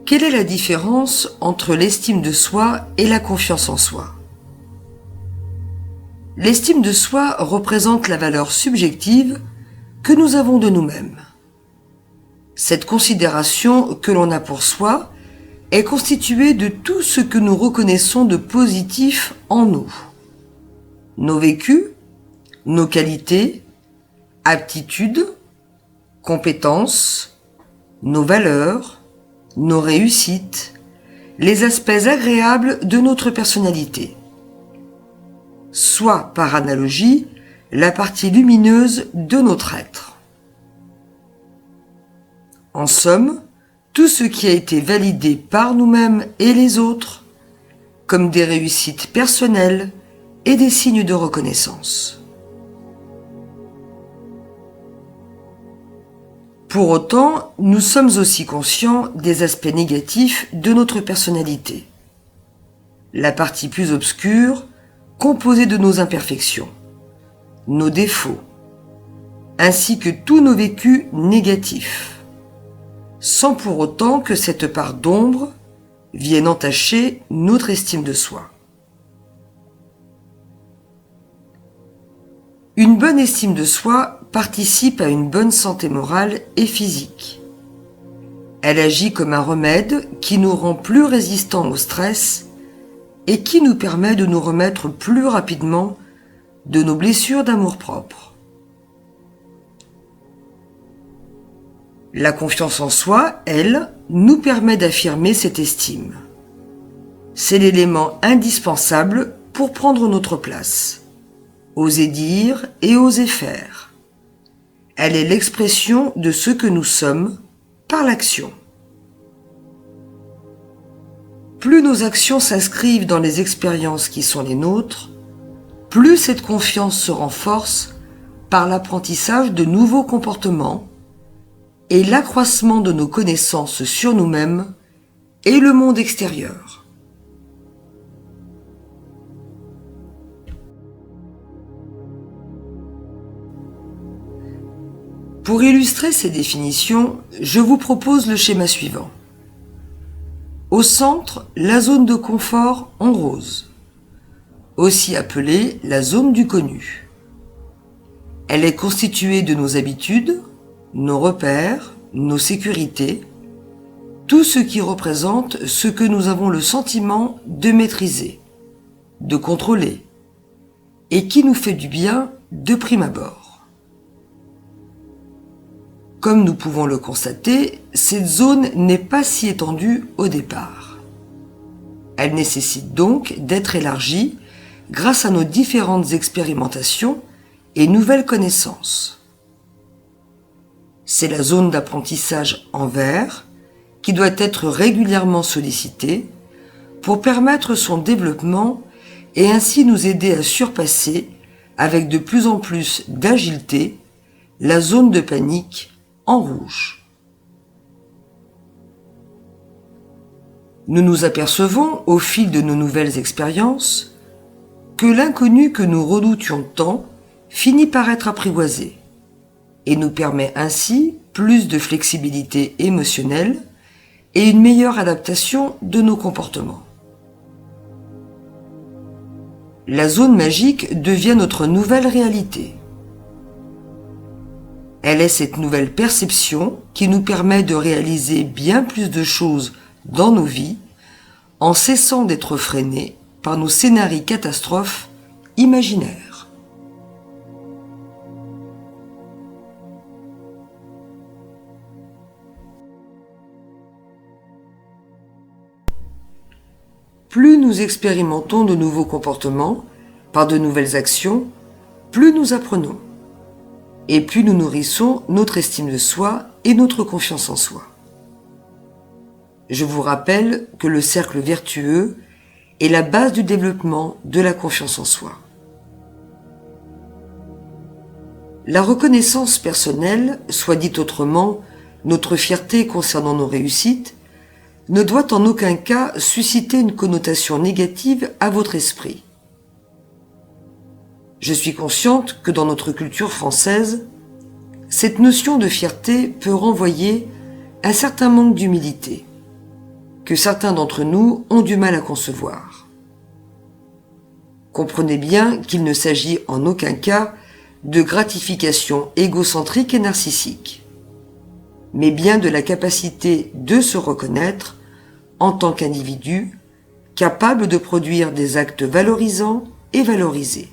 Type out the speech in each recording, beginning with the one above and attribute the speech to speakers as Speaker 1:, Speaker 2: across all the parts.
Speaker 1: Quelle est la différence entre l'estime de soi et la confiance en soi? L'estime de soi représente la valeur subjective que nous avons de nous-mêmes. Cette considération que l'on a pour soi est constituée de tout ce que nous reconnaissons de positif en nous. Nos vécus, nos qualités, aptitudes, compétences, nos valeurs, nos réussites, les aspects agréables de notre personnalité. Soit, par analogie, la partie lumineuse de notre être. En somme, tout ce qui a été validé par nous-mêmes et les autres, comme des réussites personnelles et des signes de reconnaissance. Pour autant, nous sommes aussi conscients des aspects négatifs de notre personnalité. La partie plus obscure, composée de nos imperfections, nos défauts, ainsi que tous nos vécus négatifs, sans pour autant que cette part d'ombre vienne entacher notre estime de soi. Une bonne estime de soi participe à une bonne santé morale et physique. Elle agit comme un remède qui nous rend plus résistants au stress et qui nous permet de nous remettre plus rapidement de nos blessures d'amour-propre. La confiance en soi, elle, nous permet d'affirmer cette estime. C'est l'élément indispensable pour prendre notre place. Oser dire et oser faire. Elle est l'expression de ce que nous sommes par l'action. Plus nos actions s'inscrivent dans les expériences qui sont les nôtres, plus cette confiance se renforce par l'apprentissage de nouveaux comportements et l'accroissement de nos connaissances sur nous-mêmes et le monde extérieur. Pour illustrer ces définitions, je vous propose le schéma suivant. Au centre, la zone de confort en rose, aussi appelée la zone du connu. Elle est constituée de nos habitudes, nos repères, nos sécurités, tout ce qui représente ce que nous avons le sentiment de maîtriser, de contrôler, et qui nous fait du bien de prime abord. Comme nous pouvons le constater, cette zone n'est pas si étendue au départ. Elle nécessite donc d'être élargie grâce à nos différentes expérimentations et nouvelles connaissances. C'est la zone d'apprentissage en vert qui doit être régulièrement sollicitée pour permettre son développement et ainsi nous aider à surpasser, avec de plus en plus d'agilité, la zone de panique en rouge. Nous nous apercevons, au fil de nos nouvelles expériences, que l'inconnu que nous redoutions tant finit par être apprivoisé et nous permet ainsi plus de flexibilité émotionnelle et une meilleure adaptation de nos comportements. La zone magique devient notre nouvelle réalité. Elle est cette nouvelle perception qui nous permet de réaliser bien plus de choses dans nos vies en cessant d'être freinés par nos scénarios catastrophes imaginaires. Plus nous expérimentons de nouveaux comportements par de nouvelles actions, plus nous apprenons. Et plus nous nourrissons notre estime de soi et notre confiance en soi. Je vous rappelle que le cercle vertueux est la base du développement de la confiance en soi. La reconnaissance personnelle, soit dit autrement, notre fierté concernant nos réussites, ne doit en aucun cas susciter une connotation négative à votre esprit. Je suis consciente que dans notre culture française, cette notion de fierté peut renvoyer un certain manque d'humilité, que certains d'entre nous ont du mal à concevoir. Comprenez bien qu'il ne s'agit en aucun cas de gratification égocentrique et narcissique, mais bien de la capacité de se reconnaître en tant qu'individu capable de produire des actes valorisants et valorisés.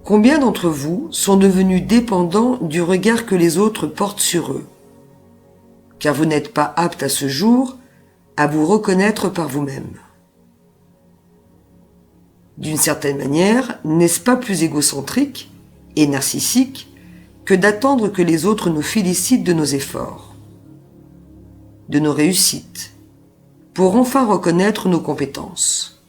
Speaker 1: Combien d'entre vous sont devenus dépendants du regard que les autres portent sur eux, car vous n'êtes pas apte à ce jour à vous reconnaître par vous-même? D'une certaine manière, n'est-ce pas plus égocentrique et narcissique que d'attendre que les autres nous félicitent de nos efforts, de nos réussites, pour enfin reconnaître nos compétences?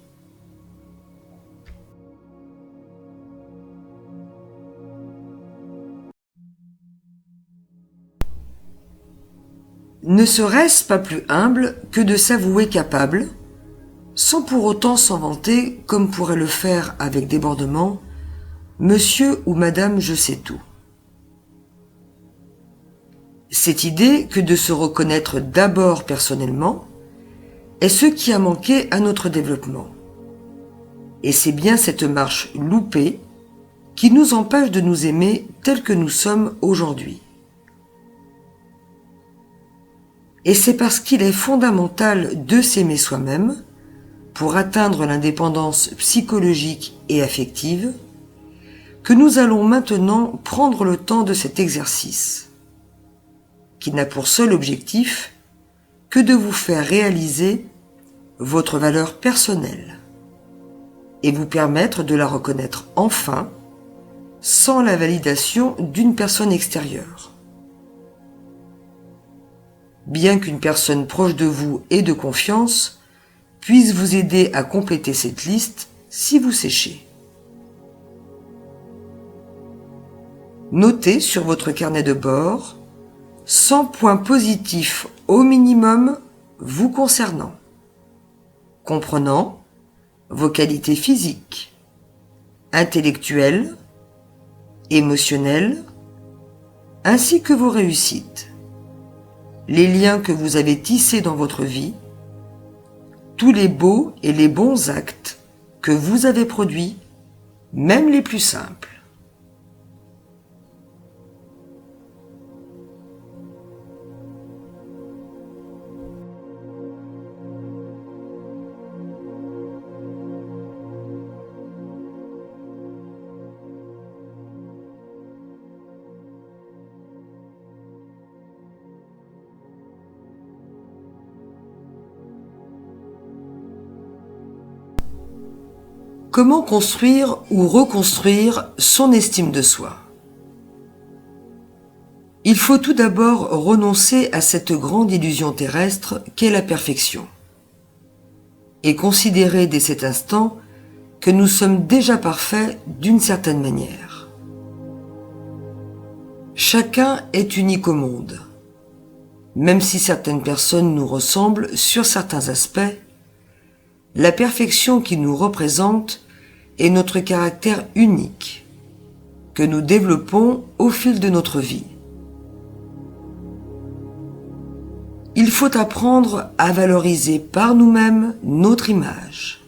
Speaker 1: Ne serait-ce pas plus humble que de s'avouer capable, sans pour autant s'en vanter comme pourrait le faire avec débordement Monsieur ou Madame je sais tout? Cette idée que de se reconnaître d'abord personnellement est ce qui a manqué à notre développement. Et c'est bien cette marche loupée qui nous empêche de nous aimer tels que nous sommes aujourd'hui. Et c'est parce qu'il est fondamental de s'aimer soi-même pour atteindre l'indépendance psychologique et affective que nous allons maintenant prendre le temps de cet exercice, qui n'a pour seul objectif que de vous faire réaliser votre valeur personnelle et vous permettre de la reconnaître enfin sans la validation d'une personne extérieure. Bien qu'une personne proche de vous et de confiance puisse vous aider à compléter cette liste si vous séchez. Notez sur votre carnet de bord 100 points positifs au minimum vous concernant, comprenant vos qualités physiques, intellectuelles, émotionnelles, ainsi que vos réussites, les liens que vous avez tissés dans votre vie, tous les beaux et les bons actes que vous avez produits, même les plus simples. Comment construire ou reconstruire son estime de soi? Il faut tout d'abord renoncer à cette grande illusion terrestre qu'est la perfection et considérer dès cet instant que nous sommes déjà parfaits d'une certaine manière. Chacun est unique au monde. Même si certaines personnes nous ressemblent sur certains aspects, la perfection qui nous représente est notre caractère unique, que nous développons au fil de notre vie. Il faut apprendre à valoriser par nous-mêmes notre image,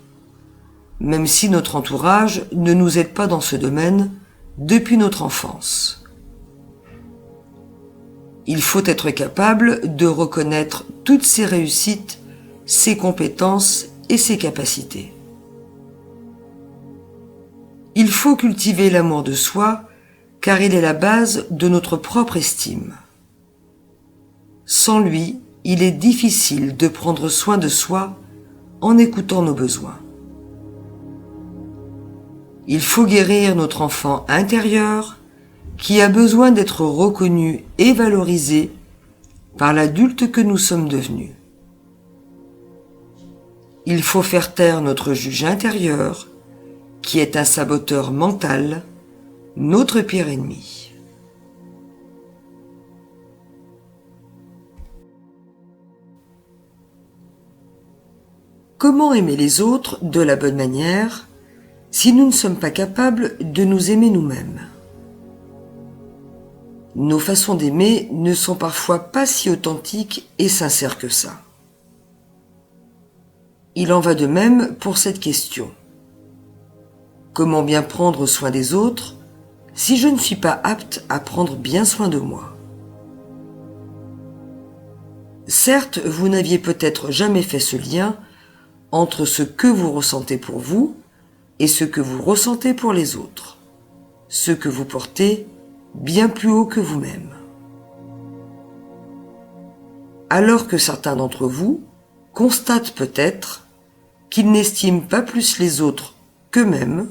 Speaker 1: même si notre entourage ne nous aide pas dans ce domaine depuis notre enfance. Il faut être capable de reconnaître toutes ses réussites, ses compétences et ses capacités. Il faut cultiver l'amour de soi, car il est la base de notre propre estime. Sans lui, il est difficile de prendre soin de soi en écoutant nos besoins. Il faut guérir notre enfant intérieur qui a besoin d'être reconnu et valorisé par l'adulte que nous sommes devenus. Il faut faire taire notre juge intérieur qui est un saboteur mental, notre pire ennemi. Comment aimer les autres de la bonne manière si nous ne sommes pas capables de nous aimer nous-mêmes? Nos façons d'aimer ne sont parfois pas si authentiques et sincères que ça. Il en va de même pour cette question. Comment bien prendre soin des autres si je ne suis pas apte à prendre bien soin de moi? Certes, vous n'aviez peut-être jamais fait ce lien entre ce que vous ressentez pour vous et ce que vous ressentez pour les autres, ce que vous portez bien plus haut que vous-même. Alors que certains d'entre vous constatent peut-être qu'ils n'estiment pas plus les autres qu'eux-mêmes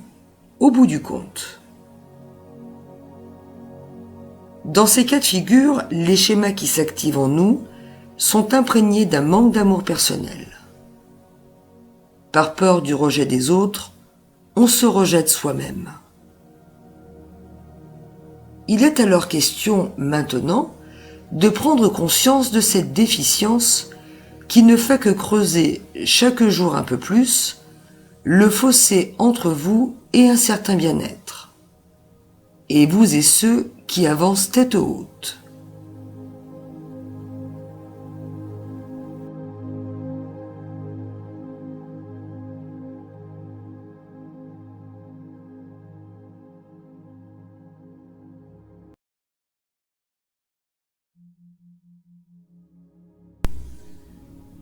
Speaker 1: au bout du compte. Dans ces cas de figure, les schémas qui s'activent en nous sont imprégnés d'un manque d'amour personnel. Par peur du rejet des autres, on se rejette soi-même. Il est alors question, maintenant, de prendre conscience de cette déficience qui ne fait que creuser chaque jour un peu plus le fossé entre vous et un certain bien-être, et vous et ceux qui avancent tête haute.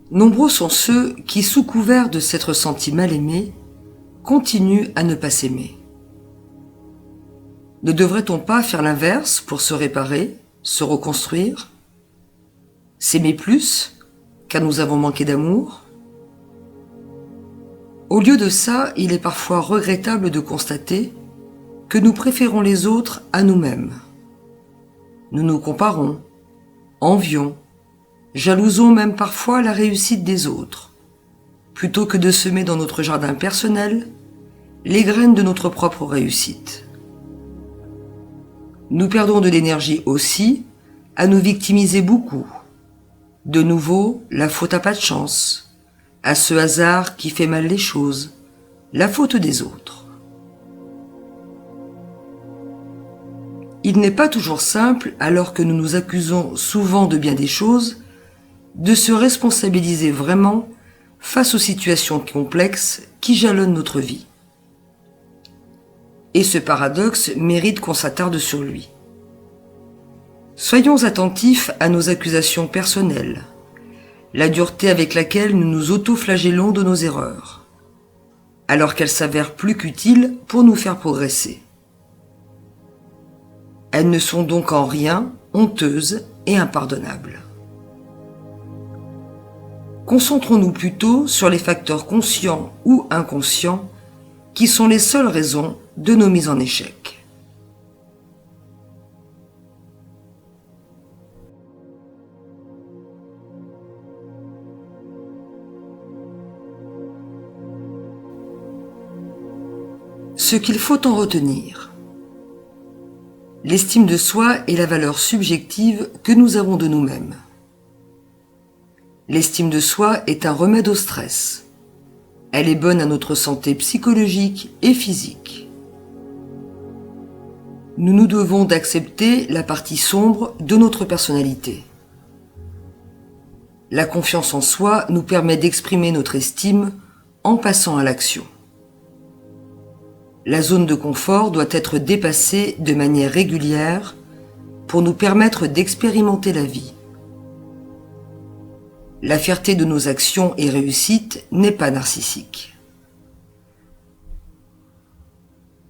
Speaker 1: Nombreux sont ceux qui, sous couvert de s'être sentis mal aimés, continuent à ne pas s'aimer. Ne devrait-on pas faire l'inverse pour se réparer, se reconstruire? S'aimer plus, car nous avons manqué d'amour? Au lieu de ça, il est parfois regrettable de constater que nous préférons les autres à nous-mêmes. Nous nous comparons, envions, jalousons même parfois la réussite des autres, plutôt que de semer dans notre jardin personnel les graines de notre propre réussite. Nous perdons de l'énergie aussi à nous victimiser beaucoup. De nouveau, la faute à pas de chance, à ce hasard qui fait mal les choses, la faute des autres. Il n'est pas toujours simple, alors que nous nous accusons souvent de bien des choses, de se responsabiliser vraiment face aux situations complexes qui jalonnent notre vie. Et ce paradoxe mérite qu'on s'attarde sur lui. Soyons attentifs à nos accusations personnelles, la dureté avec laquelle nous nous auto-flagellons de nos erreurs, alors qu'elles s'avèrent plus qu'utiles pour nous faire progresser. Elles ne sont donc en rien honteuses et impardonnables. Concentrons-nous plutôt sur les facteurs conscients ou inconscients qui sont les seules raisons de nos mises en échec. Ce qu'il faut en retenir. L'estime de soi est la valeur subjective que nous avons de nous-mêmes. L'estime de soi est un remède au stress. Elle est bonne à notre santé psychologique et physique. Nous nous devons d'accepter la partie sombre de notre personnalité. La confiance en soi nous permet d'exprimer notre estime en passant à l'action. La zone de confort doit être dépassée de manière régulière pour nous permettre d'expérimenter la vie. La fierté de nos actions et réussites n'est pas narcissique.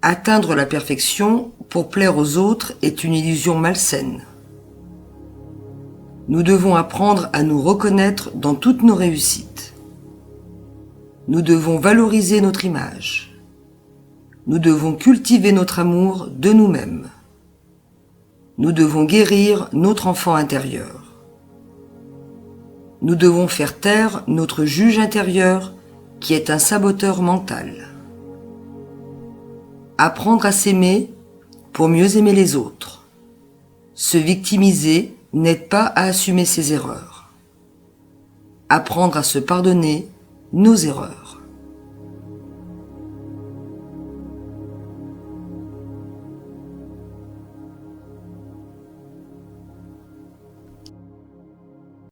Speaker 1: Atteindre la perfection pour plaire aux autres est une illusion malsaine. Nous devons apprendre à nous reconnaître dans toutes nos réussites. Nous devons valoriser notre image. Nous devons cultiver notre amour de nous-mêmes. Nous devons guérir notre enfant intérieur. Nous devons faire taire notre juge intérieur qui est un saboteur mental. Apprendre à s'aimer pour mieux aimer les autres. Se victimiser n'aide pas à assumer ses erreurs. Apprendre à se pardonner nos erreurs.